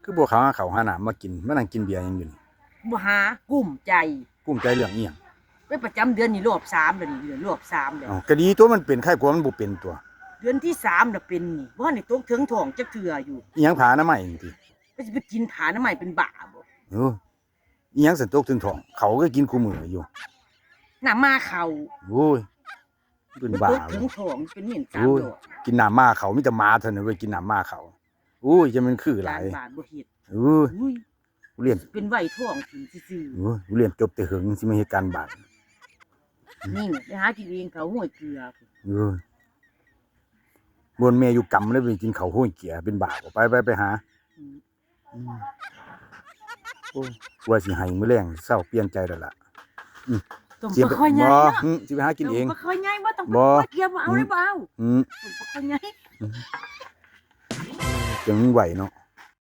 คือบ่เขาหาข้าวหาน้ำมากินมานั่งกินเบียร์หยังอยู่นี่บ่หากุ้มใจกุ้มใจเรื่องอีหยังเป็นประจำเดือนนี่รอบ3แล้วนี่เดือนรอบ3แล้วอ้าวก็ดีตัวมันเป็นไข้กลัวมันบ่เป็นตัวเดือนที่3แล้วเป็นนี่บ่ได้ตกถึงท้องจักเทื่ออยู่อีหยังผาหน้าไม้นี่ติ ก็สิไปกินผาหน้าใหม่เป็นบ้าบ่ เอออีหยังสันตกถึงท้องเขาก็กินคู่มื้ออยู่น้ำมาเข้าโอ้ยเป็นบ้าตกถึงท้องเป็นเหม็น3 โอ้ย ดอกกินน้ำมาเขามีแต่หมาเท่านั้นเว้ยกินน้ำมาเขาโอ้ยจะมันคือหลาย บาทบ่เฮ็ดเออ อุ้ย กูเรียน เป็นไว้ท้องกินซื่อ โอ้ยกูเรียนจบแต่หึงสิมาเฮ็ดการบ้าน ๆนี่ไปหากินเองเขาห้วยเกลือ เออบ่นแม่อยู่กำเลยไปกินข้าวห้วยเกียเป็นบ้าบ่ไปหาโอ้ยว่าสิให้มื้อแลงเช้าเปลี่ยนใจแล้วล่ะ ต้มปลาค่อยใหญ่ บ่ เนาะ สิไปหากินเอง ต้มปลาค่อยใหญ่บ่ต้อง บ่ เกี่ยวบ่เอาเลยบ่เอาต้มปลาค่อยใหญ่ จังไหวเนาะ